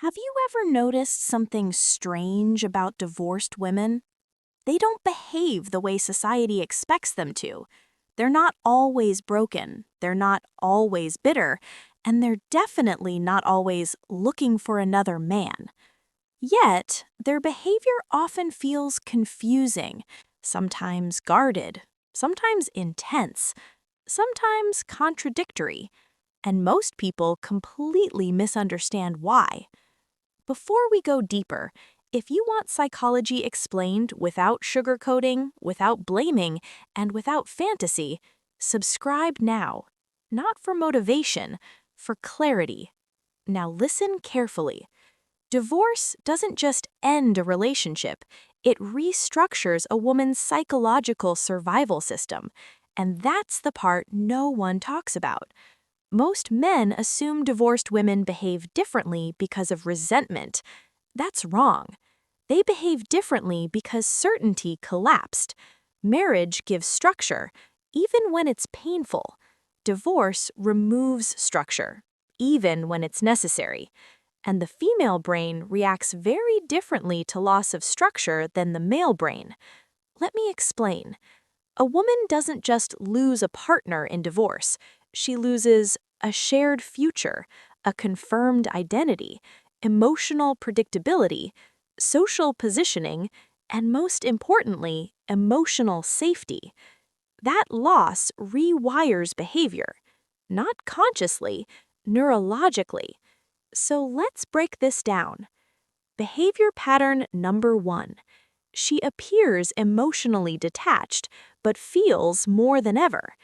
Have you ever noticed something strange about divorced women? They don't behave the way society expects them to. They're not always broken, they're not always bitter, and they're definitely not always looking for another man. Yet, their behavior often feels confusing, sometimes guarded, sometimes intense, sometimes contradictory, and most people completely misunderstand why. Before we go deeper, if you want psychology explained without sugarcoating, without blaming, and without fantasy, subscribe now. Not for motivation, for clarity. Now listen carefully. Divorce doesn't just end a relationship, it restructures a woman's psychological survival system. And that's the part no one talks about. Most men assume divorced women behave differently because of resentment. That's wrong. They behave differently because certainty collapsed. Marriage gives structure, even when it's painful. Divorce removes structure, even when it's necessary. And the female brain reacts very differently to loss of structure than the male brain. Let me explain. A woman doesn't just lose a partner in divorce. She loses a shared future, a confirmed identity, emotional predictability, social positioning, and most importantly, emotional safety. That loss rewires behavior, not consciously, neurologically. So let's break this down. Behavior pattern number 1. She appears emotionally detached, but feels more than ever.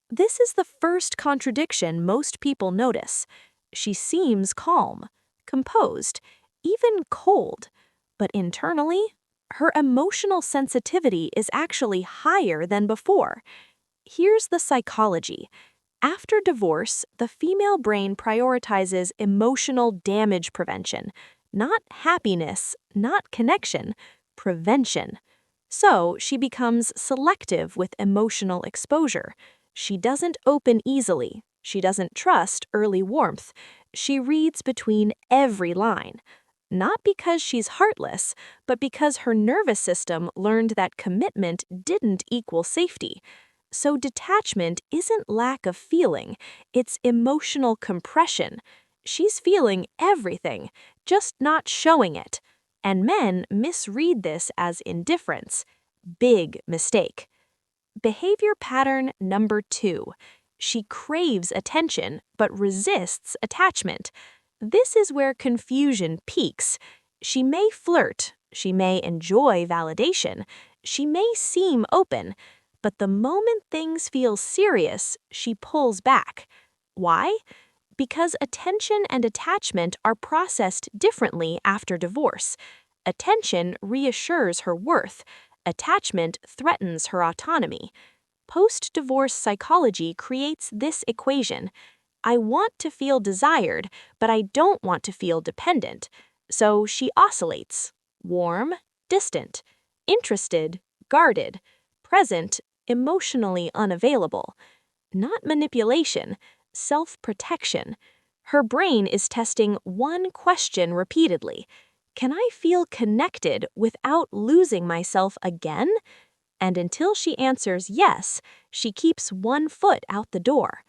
This is the first contradiction most people notice. She seems calm, composed, even cold, but internally, her emotional sensitivity is actually higher than before. Here's the psychology. After divorce, the female brain prioritizes emotional damage prevention, not happiness, not connection, prevention. So she becomes selective with emotional exposure. She doesn't open easily. She doesn't trust early warmth. She reads between every line. Not because she's heartless, but because her nervous system learned that commitment didn't equal safety. So detachment isn't lack of feeling, it's emotional compression. She's feeling everything, just not showing it. And men misread this as indifference. Big mistake. Behavior pattern number 2. She craves attention but resists attachment. This is where confusion peaks. She may flirt, she may enjoy validation, she may seem open, but the moment things feel serious, she pulls back. Why? Because attention and attachment are processed differently after divorce. Attention reassures her worth. Attachment threatens her autonomy. Post-divorce psychology creates this equation. I want to feel desired, but I don't want to feel dependent. So she oscillates. Warm, distant, interested, guarded, present, emotionally unavailable. Not manipulation, self-protection. Her brain is testing one question repeatedly. Can I feel connected without losing myself again? And until she answers yes, she keeps one foot out the door.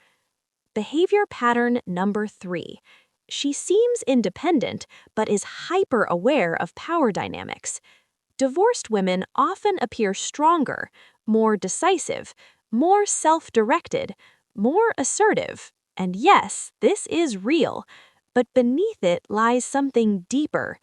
Behavior pattern number 3. She seems independent, but is hyper-aware of power dynamics. Divorced women often appear stronger, more decisive, more self-directed, more assertive. And yes, this is real, but beneath it lies something deeper.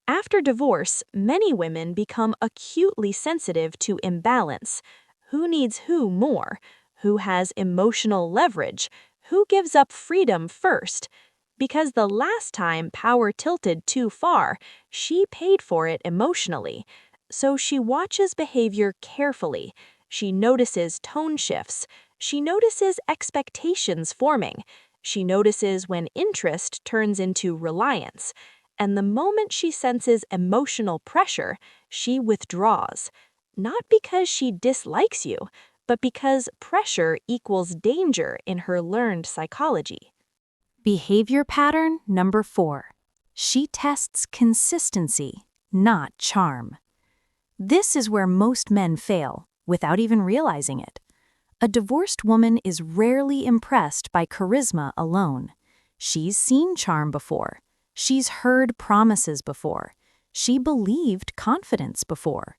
After divorce, many women become acutely sensitive to imbalance. Who needs who more? Who has emotional leverage? Who gives up freedom first? Because the last time power tilted too far, she paid for it emotionally. So she watches behavior carefully. She notices tone shifts. She notices expectations forming. She notices when interest turns into reliance. And the moment she senses emotional pressure, she withdraws. Not because she dislikes you, but because pressure equals danger in her learned psychology. Behavior pattern number 4. She tests consistency, not charm. This is where most men fail, without even realizing it. A divorced woman is rarely impressed by charisma alone. She's seen charm before. She's heard promises before. She believed confidence before.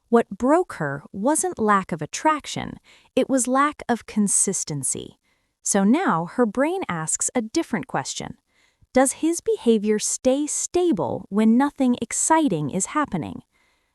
What broke her wasn't lack of attraction, it was lack of consistency. So now her brain asks a different question. Does his behavior stay stable when nothing exciting is happening?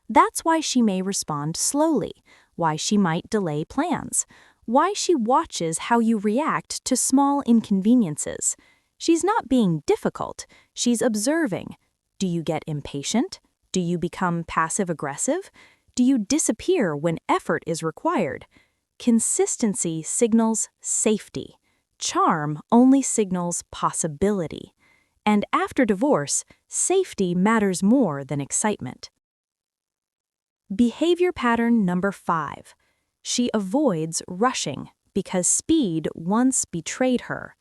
That's why she may respond slowly, why she might delay plans, why she watches how you react to small inconveniences. She's not being difficult, she's observing. Do you get impatient? Do you become passive-aggressive? Do you disappear when effort is required? Consistency signals safety. Charm only signals possibility. And after divorce, safety matters more than excitement. Behavior pattern number 5. She avoids rushing because speed once betrayed her.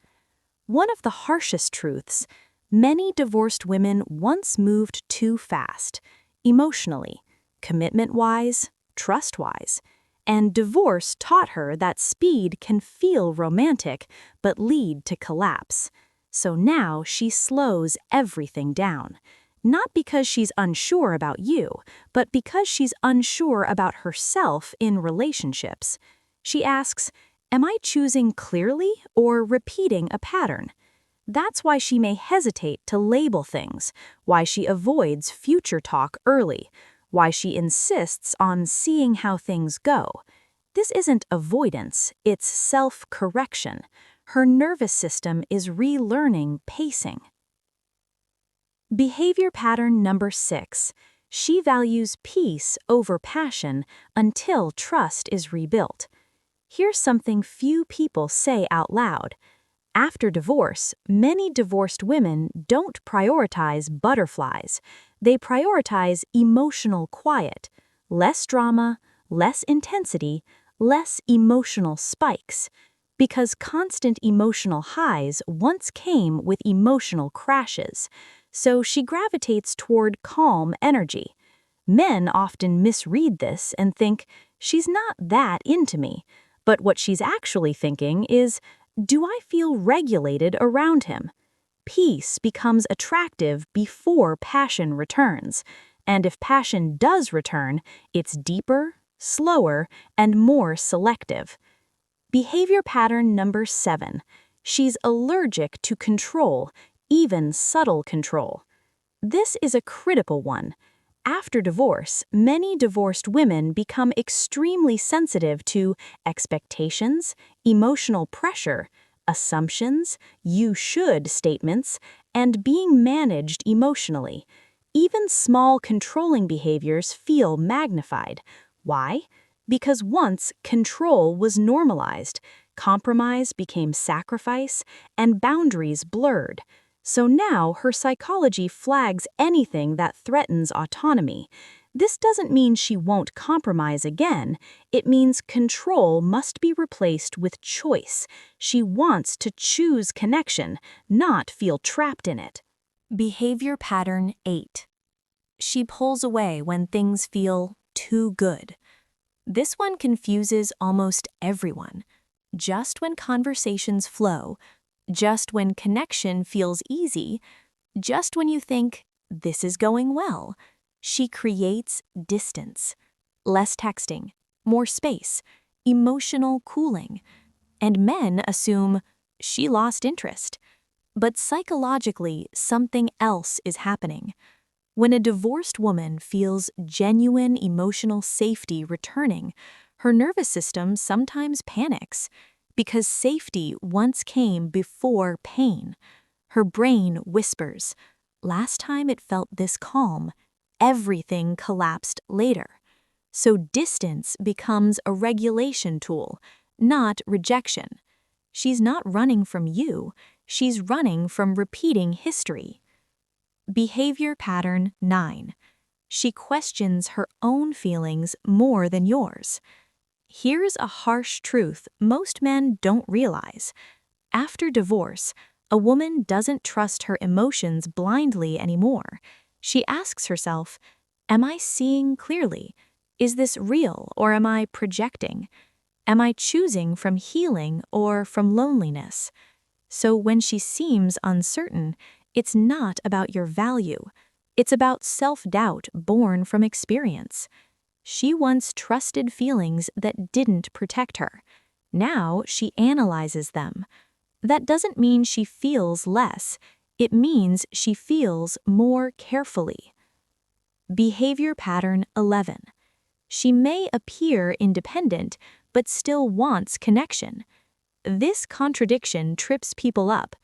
One of the harshest truths, many divorced women once moved too fast, emotionally, commitment-wise, trust-wise, and divorce taught her that speed can feel romantic but lead to collapse. So now she slows everything down. Not because she's unsure about you, but because she's unsure about herself in relationships. She asks, am I choosing clearly or repeating a pattern? That's why she may hesitate to label things, why she avoids future talk early, why she insists on seeing how things go. This isn't avoidance, it's self-correction. Her nervous system is relearning pacing. Behavior pattern number 6. She values peace over passion until trust is rebuilt. Here's something few people say out loud. After divorce, many divorced women don't prioritize butterflies. They prioritize emotional quiet, less drama, less intensity, less emotional spikes. Because constant emotional highs once came with emotional crashes. So she gravitates toward calm energy. Men often misread this and think, she's not that into me. But what she's actually thinking is, do I feel regulated around him? Peace becomes attractive before passion returns. And if passion does return, it's deeper, slower, and more selective. Behavior pattern number 7. She's allergic to control, even subtle control. This is a critical one. After divorce, many divorced women become extremely sensitive to expectations, emotional pressure, assumptions, you should statements, and being managed emotionally. Even small controlling behaviors feel magnified. Why? Because once control was normalized, compromise became sacrifice, and boundaries blurred. So now her psychology flags anything that threatens autonomy. This doesn't mean she won't compromise again. It means control must be replaced with choice. She wants to choose connection, not feel trapped in it. Behavior pattern 8. She pulls away when things feel too good. This one confuses almost everyone. Just when conversations flow, just when connection feels easy, just when you think, this is going well, she creates distance. Less texting, more space, emotional cooling. And men assume she lost interest. But psychologically, something else is happening. When a divorced woman feels genuine emotional safety returning, her nervous system sometimes panics. Because safety once came before pain. Her brain whispers, last time it felt this calm, everything collapsed later. So distance becomes a regulation tool, not rejection. She's not running from you, she's running from repeating history. Behavior pattern 9. She questions her own feelings more than yours. Here's a harsh truth most men don't realize. After divorce, A woman doesn't trust her emotions blindly anymore. She asks herself, am I seeing clearly? Is this real or am I projecting? Am I choosing from healing or from loneliness? So when she seems uncertain, it's not about your value. It's about self-doubt born from experience. She once trusted feelings that didn't protect her. Now she analyzes them. That doesn't mean she feels less. It means she feels more carefully. Behavior pattern 11. She may appear independent, but still wants connection. This contradiction trips people up.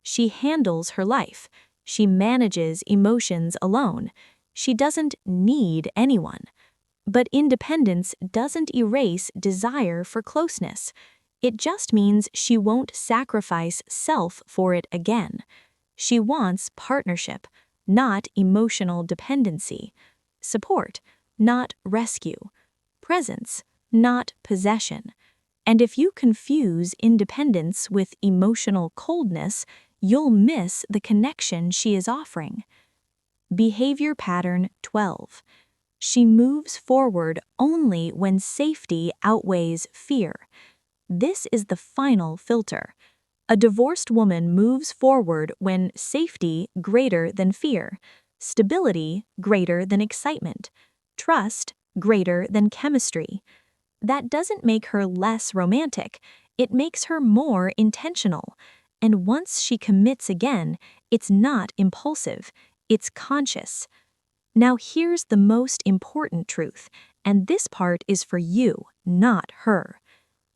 She handles her life. She manages emotions alone. She doesn't need anyone. But independence doesn't erase desire for closeness. It just means she won't sacrifice self for it again. She wants partnership, not emotional dependency. Support, not rescue. Presence, not possession. And if you confuse independence with emotional coldness, you'll miss the connection she is offering. Behavior pattern 12. She moves forward only when safety outweighs fear. This is the final filter. A divorced woman moves forward when safety greater than fear, stability greater than excitement, trust greater than chemistry. That doesn't make her less romantic, it makes her more intentional. And once she commits again, it's not impulsive, it's conscious. Now here's the most important truth, and this part is for you, not her.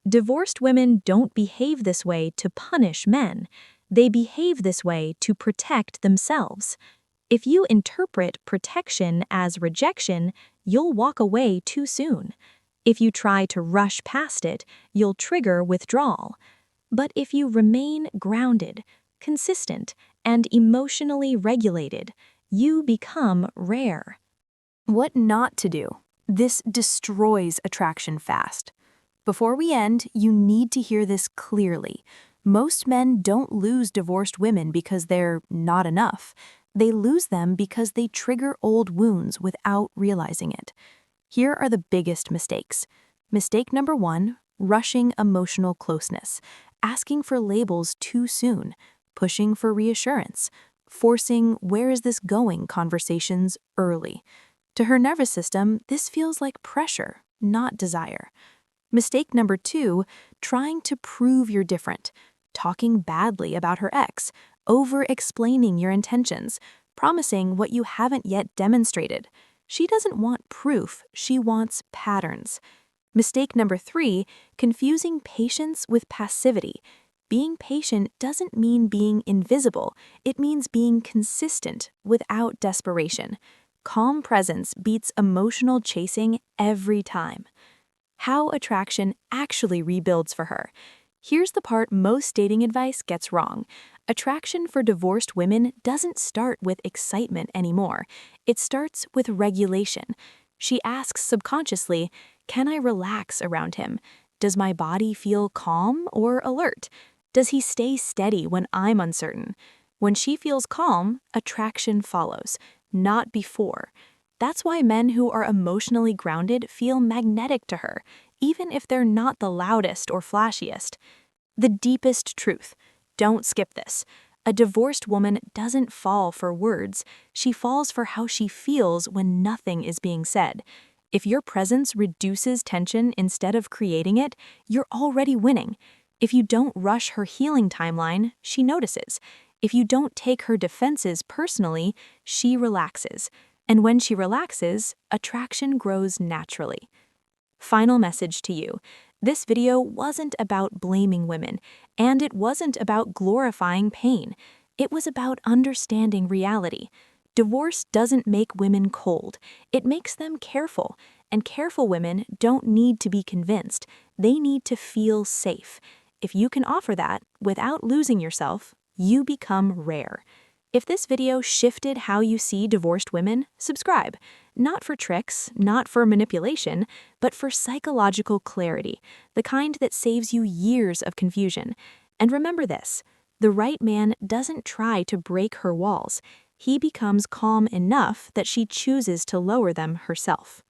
Divorced women don't behave this way to punish men. They behave this way to protect themselves. If you interpret protection as rejection, you'll walk away too soon. If you try to rush past it, you'll trigger withdrawal. But if you remain grounded, consistent, and emotionally regulated, you become rare. What not to do. This destroys attraction fast. Before we end, you need to hear this clearly. Most men don't lose divorced women because they're not enough. They lose them because they trigger old wounds without realizing it. Here are the biggest mistakes. Mistake number 1, rushing emotional closeness, asking for labels too soon, pushing for reassurance, forcing "where is this going" conversations early. To her nervous system, this feels like pressure, not desire. Mistake number 2, trying to prove you're different, talking badly about her ex, over-explaining your intentions, promising what you haven't yet demonstrated. She doesn't want proof, she wants patterns. Mistake number 3, confusing patience with passivity. Being patient doesn't mean being invisible, it means being consistent without desperation. Calm presence beats emotional chasing every time. How attraction actually rebuilds for her. Here's the part most dating advice gets wrong. Attraction for divorced women doesn't start with excitement anymore. It starts with regulation. She asks subconsciously, can I relax around him? Does my body feel calm or alert? Does he stay steady when I'm uncertain? When she feels calm, attraction follows, not before. That's why men who are emotionally grounded feel magnetic to her, even if they're not the loudest or flashiest. The deepest truth. Don't skip this. A divorced woman doesn't fall for words. She falls for how she feels when nothing is being said. If your presence reduces tension instead of creating it, you're already winning. If you don't rush her healing timeline, she notices. If you don't take her defenses personally, she relaxes. And when she relaxes, attraction grows naturally. Final message to you. This video wasn't about blaming women, and it wasn't about glorifying pain. It was about understanding reality. Divorce doesn't make women cold. It makes them careful. And careful women don't need to be convinced. They need to feel safe. If you can offer that without losing yourself, you become rare. If this video shifted how you see divorced women, subscribe. Not for tricks, not for manipulation, but for psychological clarity, the kind that saves you years of confusion. And remember this, The right man doesn't try to break her walls. He becomes calm enough that she chooses to lower them herself.